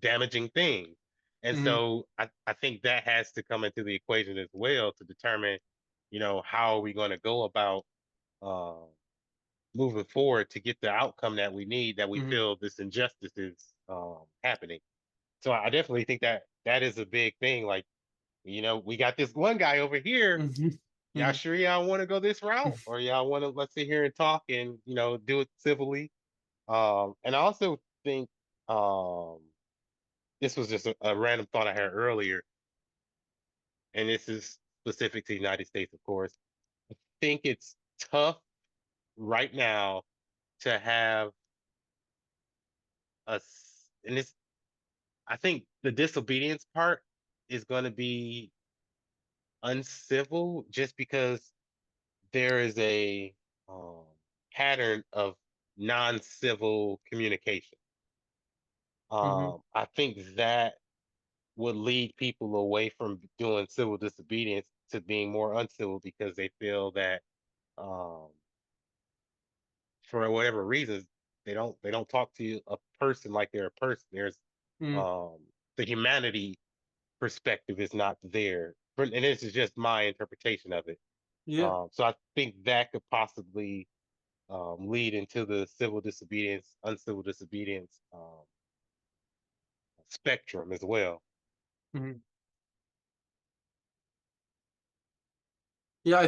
damaging things. And so I think that has to come into the equation as well to determine, how are we going to go about moving forward to get the outcome that we need, that we feel this injustice is happening. So I definitely think that is a big thing. Like, we got this one guy over here. Y'all sure y'all want to go this route, or y'all want to let's sit here and talk and do it civilly. And I also think this was just a random thought I had earlier, and this is specific to the United States, of course. I think it's tough right now to have and this, I think the disobedience part is going to be uncivil just because there is a pattern of non-civil communication. I think that would lead people away from doing civil disobedience to being more uncivil because they feel that for whatever reasons they don't talk to a person like they're a person. There's the humanity perspective is not there, and this is just my interpretation of it. So I think that could possibly lead into the civil disobedience, uncivil disobedience spectrum as well. Yeah,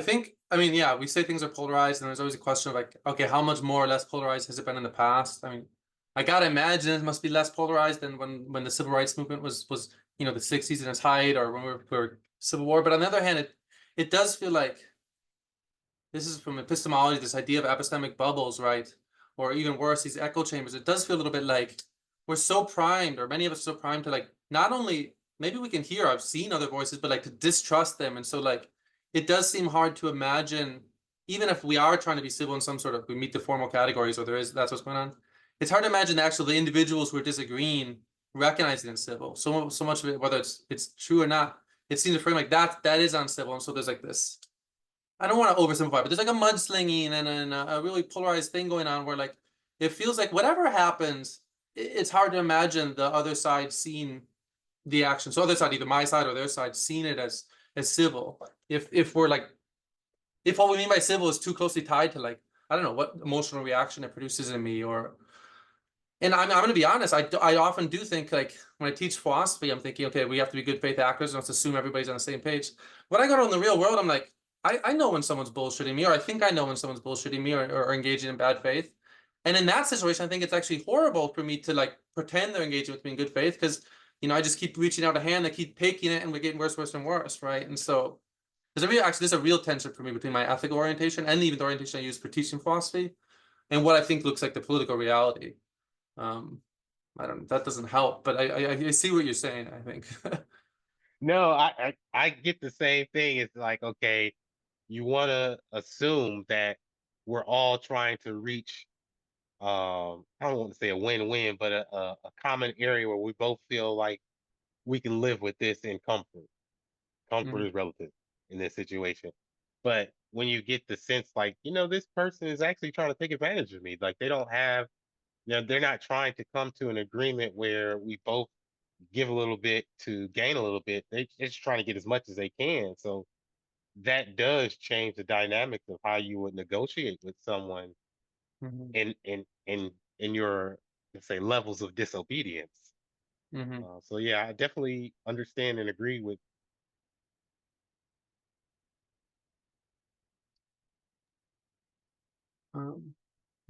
I mean, yeah, we say things are polarized, and there's always a question of like, okay, how much more or less polarized has it been in the past? I mean, I gotta imagine it must be less polarized than when the civil rights movement was the 60s in its height, or when we were Civil War. But on the other hand, it does feel like this is from epistemology, this idea of epistemic bubbles, right? Or even worse, these echo chambers. It does feel a little bit like we're so primed, or many of us are so primed to like not only maybe we can hear, I've seen other voices, but like to distrust them. And so like it does seem hard to imagine, even if we are trying to be civil in some sort of, we meet the formal categories, or that's what's going on. It's hard to imagine the individuals who are disagreeing recognizing it civil. So much of it, whether it's true or not, it seems to frame like that is uncivil. And so there's like this, I don't want to oversimplify, but there's like a mudslinging and a really polarized thing going on where like it feels like whatever happens, it's hard to imagine the other side seeing the action. So other side, either my side or their side, seeing it as civil. If we're like, if what we mean by civil is too closely tied to like, I don't know what emotional reaction it produces in me, or, and I'm going to be honest, I often do think like when I teach philosophy, I'm thinking, okay, we have to be good faith actors and let's assume everybody's on the same page. When I go out in the real world, I'm like, I know when someone's bullshitting me, or I think I know when someone's bullshitting me or engaging in bad faith. And in that situation, I think it's actually horrible for me to like pretend they're engaging with me in good faith, because I just keep reaching out a hand, they keep taking it, and we're getting worse, worse, and worse, right? And so there's a real tension for me between my ethical orientation and even the orientation I use for teaching philosophy, and what I think looks like the political reality. I don't. That doesn't help, but I see what you're saying, I think. No, I get the same thing. It's like, okay, you want to assume that we're all trying to reach, I don't want to say a win-win, but a common area where we both feel like we can live with this in comfort. Comfort is relative in this situation. But when you get the sense like, this person is actually trying to take advantage of me, like they don't have, they're not trying to come to an agreement where we both give a little bit to gain a little bit. They're just trying to get as much as they can. So that does change the dynamics of how you would negotiate with someone in your, let's say, levels of disobedience. So yeah, I definitely understand and agree with.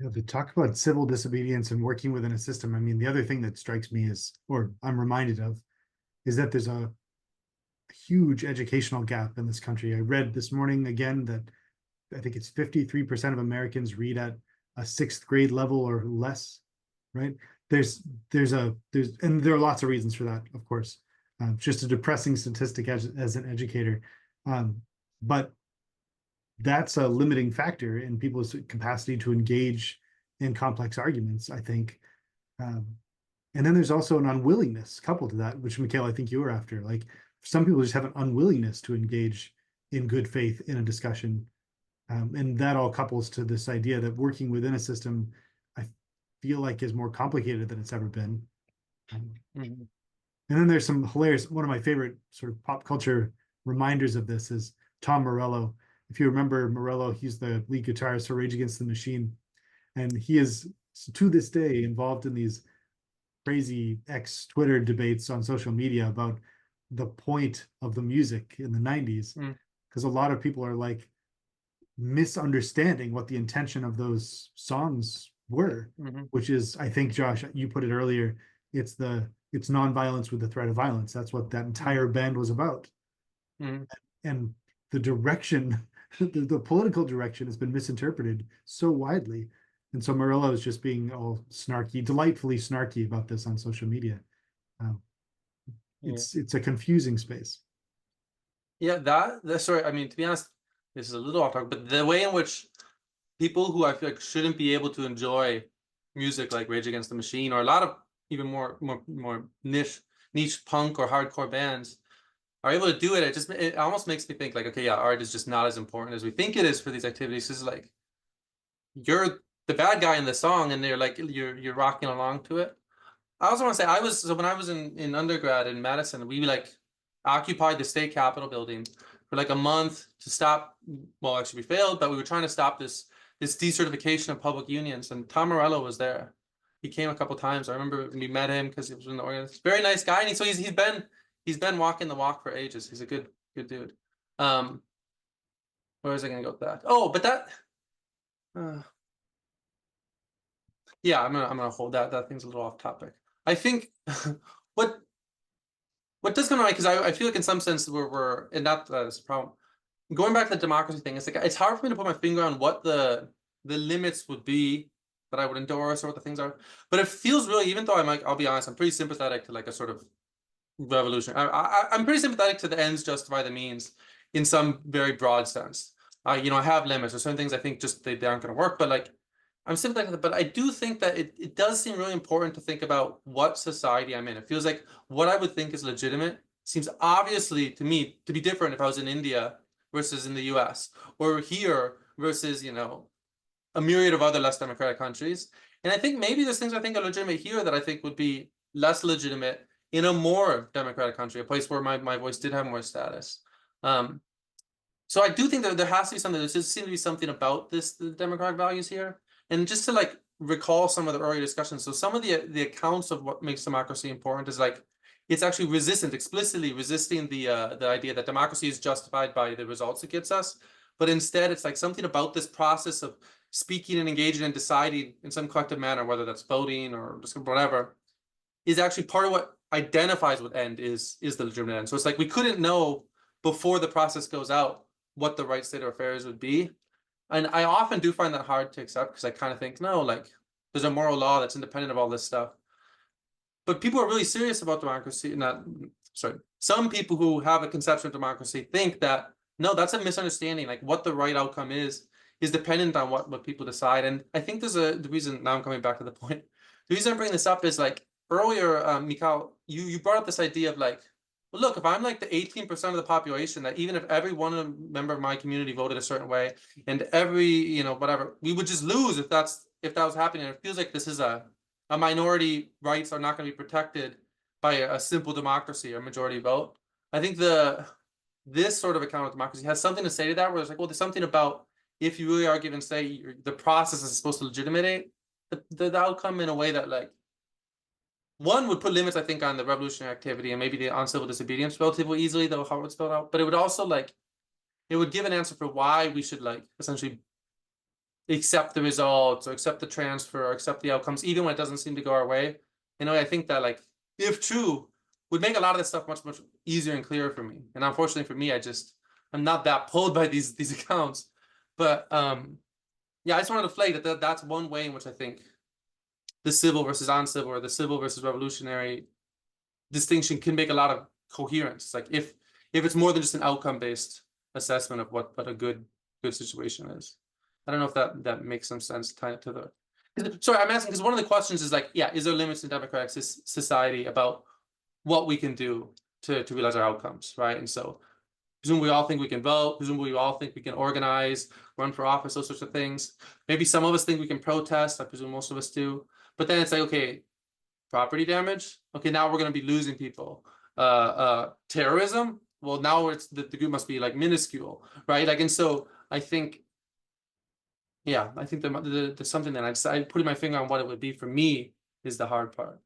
Yeah, to talk about civil disobedience and working within a system, I mean, the other thing that strikes me is, or I'm reminded of, is that there's a huge educational gap in this country. I read this morning again that I think it's 53% of Americans read at a sixth grade level or less, right? And there are lots of reasons for that, of course. Just a depressing statistic as an educator. But that's a limiting factor in people's capacity to engage in complex arguments, I think. And then there's also an unwillingness coupled to that, which, Mikhail, I think you were after. Like, some people just have an unwillingness to engage in good faith in a discussion. And that all couples to this idea that working within a system, I feel like, is more complicated than it's ever been. And then there's some hilarious, one of my favorite sort of pop culture reminders of this is Tom Morello. If you remember Morello, he's the lead guitarist for Rage Against the Machine. And he is, to this day, involved in these crazy ex-Twitter debates on social media about the point of the music in the 90s. Because a lot of people are like misunderstanding what the intention of those songs were, which is, I think, Josh, you put it earlier, it's nonviolence with the threat of violence. That's what that entire band was about. And the direction, the political direction has been misinterpreted so widely. And so Morello is just being all snarky, delightfully snarky about this on social media. It's a confusing space. Yeah, that's sorry. I mean, to be honest, this is a little off topic, but the way in which people who I feel like shouldn't be able to enjoy music like Rage Against the Machine, or a lot of even more niche punk or hardcore bands are able to do it, it almost makes me think like, okay, yeah, art is just not as important as we think it is for these activities. It's like you're the bad guy in the song, and they're like you're rocking along to it. I also want to say when I was in undergrad in Madison, we like occupied the state capitol building for like a month to stop. Well, actually, we failed, but we were trying to stop this decertification of public unions, and Tom Morello was there. He came a couple times. I remember we met him because he was in the organization. Very nice guy, and he's been walking the walk for ages. He's a good dude. Where was I going to go with that? Oh, but that. Yeah, I'm gonna hold that. That thing's a little off topic. I think what does come to mind, because I feel like in some sense we're and not that's a problem. Going back to the democracy thing, it's like it's hard for me to put my finger on what the limits would be that I would endorse or what the things are. But it feels really, even though I'll be honest, I'm pretty sympathetic to like a sort of revolution. I'm pretty sympathetic to the ends justify the means in some very broad sense. You know, I have limits. There's certain things I think just they aren't going to work, but like I'm sympathetic to that. But I do think that it does seem really important to think about what society I'm in. It feels like what I would think is legitimate seems obviously to me to be different if I was in India versus in the US or here versus, you know, a myriad of other less democratic countries. And I think maybe there's things I think are legitimate here that I think would be less legitimate in a more democratic country, a place where my voice did have more status. So I do think that there has to be something. There does seem to be something about the democratic values here. And just to like recall some of the earlier discussions. So some of the accounts of what makes democracy important is like it's actually explicitly resisting the idea that democracy is justified by the results it gets us. But instead, it's like something about this process of speaking and engaging and deciding in some collective manner, whether that's voting or just whatever, is actually part of what identifies what end is the legitimate end. So it's like we couldn't know before the process goes out what the right state of affairs would be. And I often do find that hard to accept because I kind of think, no, like there's a moral law that's independent of all this stuff. But people are really serious about democracy. Some people who have a conception of democracy think that, no, that's a misunderstanding. Like what the right outcome is dependent on what people decide. And I think there's the reason, now I'm coming back to the point. The reason I'm bringing this up is like earlier, Mikhail, you brought up this idea of like, well, look, if I'm like the 18% of the population, that even if every one member of my community voted a certain way and every, you know, whatever, we would just lose if that was happening. And it feels like this is a minority rights are not going to be protected by a simple democracy or majority vote. I think this sort of account of democracy has something to say to that, where it's like, well, there's something about if you really are given say the process is supposed to legitimate the outcome in a way that like one would put limits, I think, on the revolutionary activity and maybe on civil disobedience relatively easily, though how it would spell out. But it would also like it would give an answer for why we should like essentially accept the results or accept the transfer or accept the outcomes, even when it doesn't seem to go our way. You know, I think that like if true, would make a lot of this stuff much easier and clearer for me. And unfortunately for me, I'm not that pulled by these accounts. But yeah, I just wanted to flag that's one way in which I think the civil versus uncivil or the civil versus revolutionary distinction can make a lot of coherence. It's like if it's more than just an outcome based assessment of what a good situation is. I don't know if that makes some sense to tie it to the. Sorry, I'm asking because one of the questions is like, yeah, is there limits in democratic society about what we can do to realize our outcomes, right? And so presumably we all think we can vote, presumably we all think we can organize, run for office, those sorts of things. Maybe some of us think we can protest, I presume most of us do. But then it's like, okay, property damage, okay, now we're going to be losing people. Terrorism, well, now it's the group must be like minuscule, right? Like, and so I think, yeah, I think there's something that I putting my finger on what it would be for me is the hard part.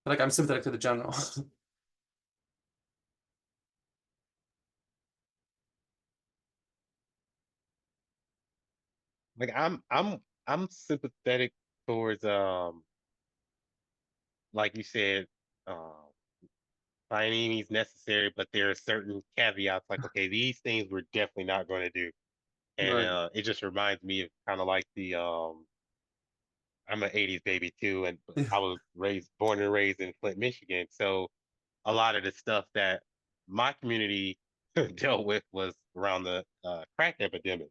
But like I'm sympathetic to the general. Like I'm sympathetic towards like you said, by any means necessary, but there are certain caveats like, okay, these things we're definitely not going to do. And Right. it just reminds me of kind of like the I'm an 80s baby too, and I was born and raised in Flint, Michigan. So a lot of the stuff that my community dealt with was around the crack epidemic.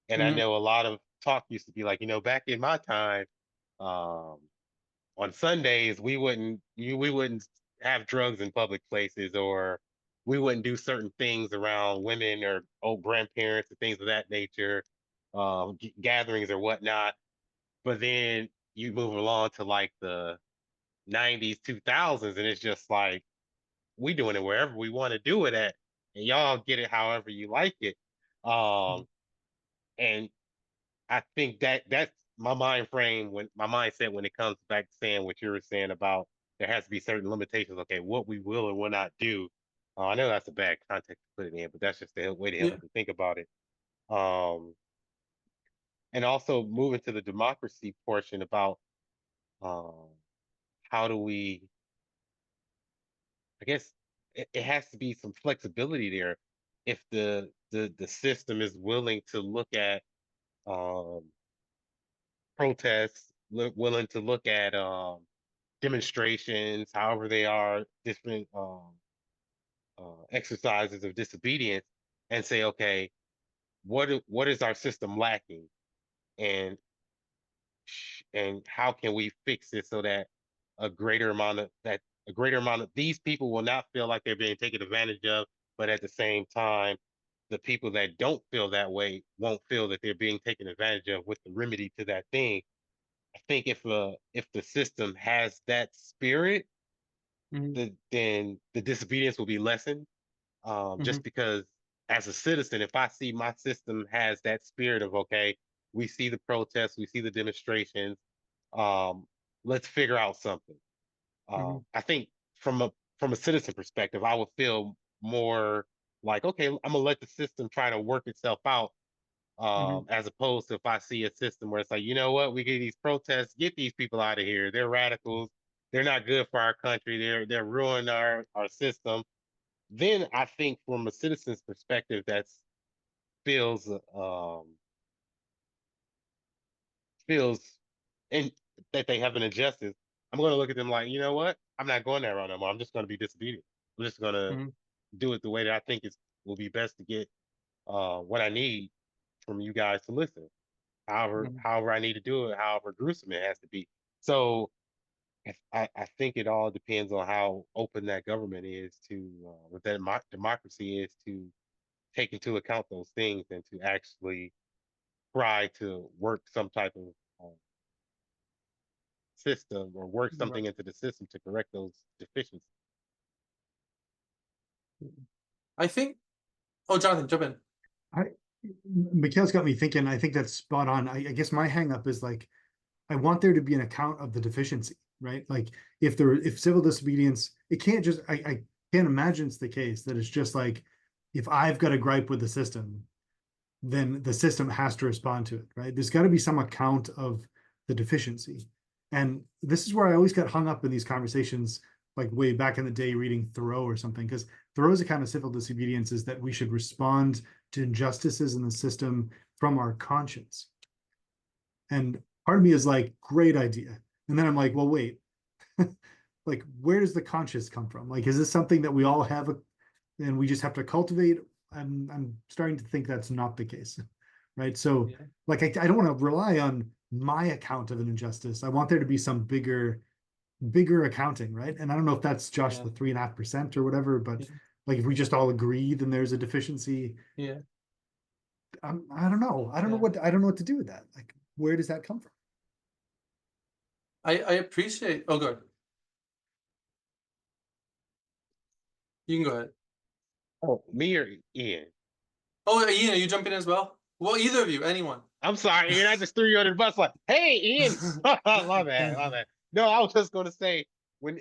And I Mhm. know a lot of talk used to be like, back in my time, um, on Sundays we wouldn't have drugs in public places, or we wouldn't do certain things around women or old grandparents and things of that nature, gatherings or whatnot. But then you move along to like the 90s, 2000s, and it's just like we doing it wherever we want to do it at, and y'all get it however you like it. And I think that's my mind frame, when my mindset when it comes back to saying what you were saying about there has to be certain limitations. Okay, what we will and will not do. I know that's a bad context to put it in, but that's just the way to help Yeah. me think about it. Um, and also moving to the democracy portion about um, how do we? I guess it has to be some flexibility there. If the system is willing to look at um, protests, willing to look at demonstrations, however they are, different exercises of disobedience, and say, okay, what is our system lacking, and how can we fix it so that a greater amount of these people will not feel like they're being taken advantage of, but at the same time, the people that don't feel that way won't feel that they're being taken advantage of with the remedy to that thing. I think if the system has that spirit, then the disobedience will be lessened. Just because as a citizen, if I see my system has that spirit of, okay, we see the protests, we see the demonstrations, um, let's figure out something. I think from a citizen perspective, I would feel more like, okay, I'm gonna let the system try to work itself out. As opposed to if I see a system where it's like, you know what, we get these protests, get these people out of here. They're radicals. They're not good for our country. They're ruining our system. Then I think from a citizen's perspective, that's feels feels and that they have an injustice. I'm going to look at them like, you know what? I'm not going that route no more. I'm just going to be disobedient. I'm just going to do it the way that I think will be best to get what I need from you guys to listen. However I need to do it, however gruesome it has to be. So I think it all depends on how open that government is to what that democracy is to take into account those things and to actually try to work some type of system or work something into the system to correct those deficiencies. I think. Oh, Jonathan, jump in. Mikhail's got me thinking. I think that's spot on. I guess my hang up is like, I want there to be an account of the deficiency, right? Like if civil disobedience, it can't just, I can't imagine it's the case that it's just like, if I've got a gripe with the system, then the system has to respond to it, right? There's got to be some account of the deficiency. And this is where I always got hung up in these conversations, like way back in the day reading Thoreau or something, because Thoreau's account of civil disobedience is that we should respond to injustices in the system from our conscience. And part of me is like, great idea. And then I'm like, well, wait, like, where does the conscience come from? Like, is this something that we all have and we just have to cultivate? I'm starting to think that's not the case, right? So like, I don't want to rely on my account of an injustice. I want there to be some bigger accounting, right? And I don't know if that's just the 3.5% or whatever, but like if we just all agree, then there's a deficiency. I don't know. I don't know what to do with that. Like, where does that come from? I appreciate. Oh, good. You can go ahead. Oh, me or Ian? Oh, Ian, are you jumping in as well? Well, either of you, anyone. I'm sorry, Ian. I just threw you under the bus. Like, hey, Ian. My bad. No, I was just gonna say when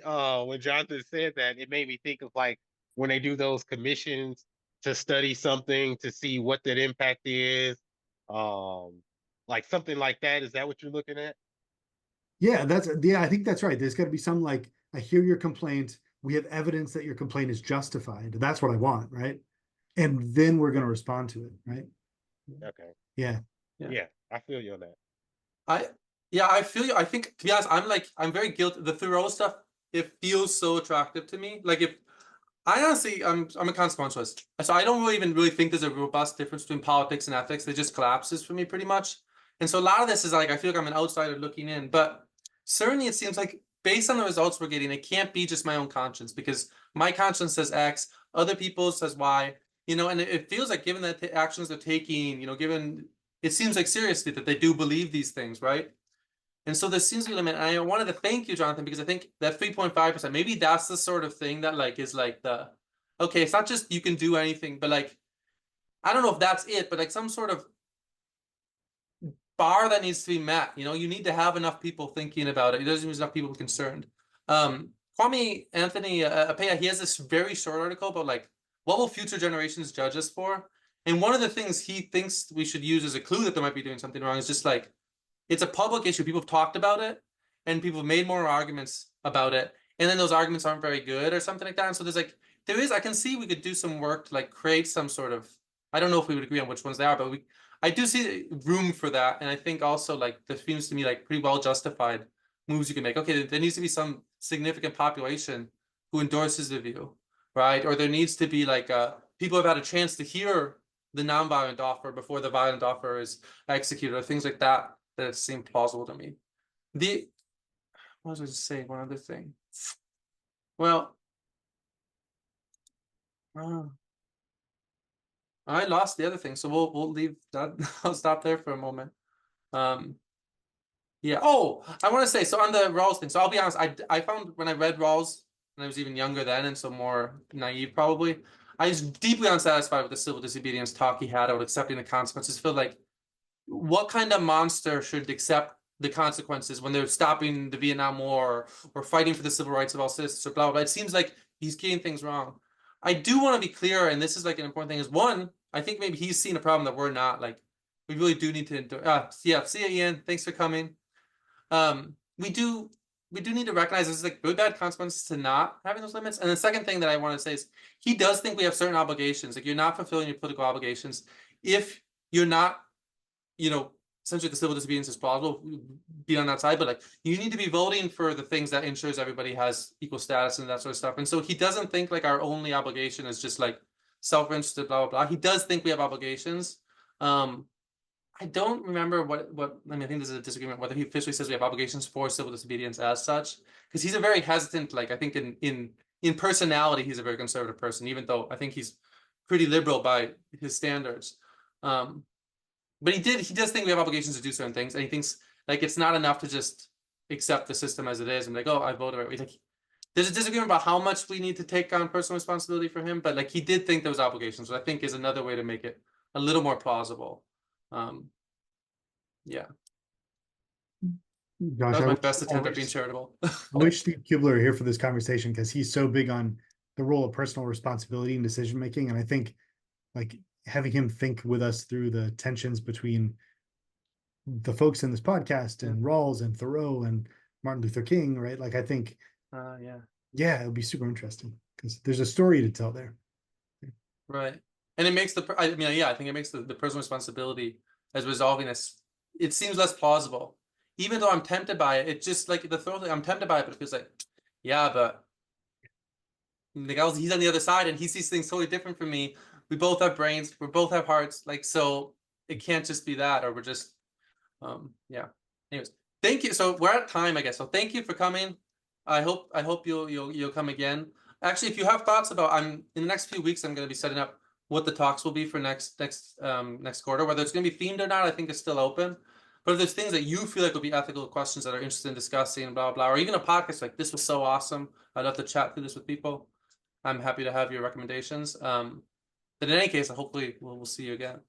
Jonathan said that, it made me think of like when they do those commissions to study something to see what that impact is, like something like that. Is that what you're looking at? Yeah, I think that's right. There's got to be some like, I hear your complaint. We have evidence that your complaint is justified. That's what I want, right? And then we're going to respond to it, right? Okay. Yeah. I feel you on that. I feel you. I think, to be honest, I'm very guilty. The Thoreau stuff, it feels so attractive to me. Like if I honestly, I'm a consequentialist, so I don't even really think there's a robust difference between politics and ethics. It just collapses for me pretty much. And so a lot of this is like, I feel like I'm an outsider looking in, but certainly it seems like based on the results we're getting, it can't be just my own conscience, because my conscience says X, other people says Y, and it feels like given that the actions they're taking, given it seems like seriously that they do believe these things, right? And so there seems to be a limit. And I wanted to thank you, Jonathan, because I think that 3.5%, maybe that's the sort of thing that like is like okay, it's not just you can do anything, but like, I don't know if that's it, but like some sort of bar that needs to be met. You need to have enough people thinking about it. It doesn't mean enough people concerned. Kwame Anthony Apea, he has this very short article about like, what will future generations judge us for? And one of the things he thinks we should use as a clue that they might be doing something wrong is just like, it's a public issue. People have talked about it and people have made more arguments about it. And then those arguments aren't very good or something like that. And so I can see we could do some work to like create some sort of, I don't know if we would agree on which ones they are, but I do see room for that. And I think also like this seems to me like pretty well justified moves you can make. Okay, there needs to be some significant population who endorses the view, right? Or there needs to be like people have had a chance to hear the nonviolent offer before the violent offer is executed, or things like that that seem plausible to me. What was I just saying? One other thing. Well, I lost the other thing, so we'll leave that. I'll stop there for a moment. Yeah. Oh, I want to say, so on the Rawls thing. So I'll be honest. I found when I read Rawls, and I was even younger then, and so more naive probably. I was deeply unsatisfied with the civil disobedience talk he had about accepting the consequences. Feel like, what kind of monster should accept the consequences when they're stopping the Vietnam War or fighting for the civil rights of all citizens or blah, blah, blah. It seems like he's getting things wrong. I do want to be clear, and this is like an important thing, is one, I think maybe he's seen a problem that we're not. Like, we really do need to endure. Yeah, see you, Ian. Thanks for coming. We do need to recognize this is like really bad consequences to not having those limits. And the second thing that I want to say is he does think we have certain obligations. Like, you're not fulfilling your political obligations if you're not, essentially the civil disobedience is plausible, be on that side, but like, you need to be voting for the things that ensures everybody has equal status and that sort of stuff. And so he doesn't think like our only obligation is just like self-interested, blah, blah, blah. He does think we have obligations. I don't remember what I mean, I think there's a disagreement whether he officially says we have obligations for civil disobedience as such, because he's a very hesitant, like, I think in personality, he's a very conservative person, even though I think he's pretty liberal by his standards. But he does think we have obligations to do certain things, and he thinks like it's not enough to just accept the system as it is and like, oh, I voted right. Like, there's a disagreement about how much we need to take on personal responsibility for him, but like, he did think those obligations, which I think is another way to make it a little more plausible. Yeah, Josh, that was I my wish, best I attempt at being wish, charitable. I wish Steve Kibler were here for this conversation because he's so big on the role of personal responsibility and decision making. And I think like having him think with us through the tensions between the folks in this podcast and Rawls and Thoreau and Martin Luther King, right? Like, I think, yeah, it would be super interesting because there's a story to tell there. Right. And it makes I think it makes the personal responsibility as resolving this, it seems less plausible. Even though I'm tempted by it, it's just like the Thoreau thing, I'm tempted by it, but it feels like, yeah, but he's on the other side and he sees things totally different from me. We both have brains, we both have hearts, like, so it can't just be that, or we're just yeah. Anyways, thank you. So we're at time, I guess. So thank you for coming. I hope you'll come again. Actually, if you have thoughts about, in the next few weeks, I'm going to be setting up what the talks will be for next quarter. Whether it's going to be themed or not, I think is still open. But if there's things that you feel like would be ethical questions that are interested in discussing, blah, blah, or even a podcast like this was so awesome, I'd love to chat through this with people. I'm happy to have your recommendations. But in any case, hopefully we'll see you again.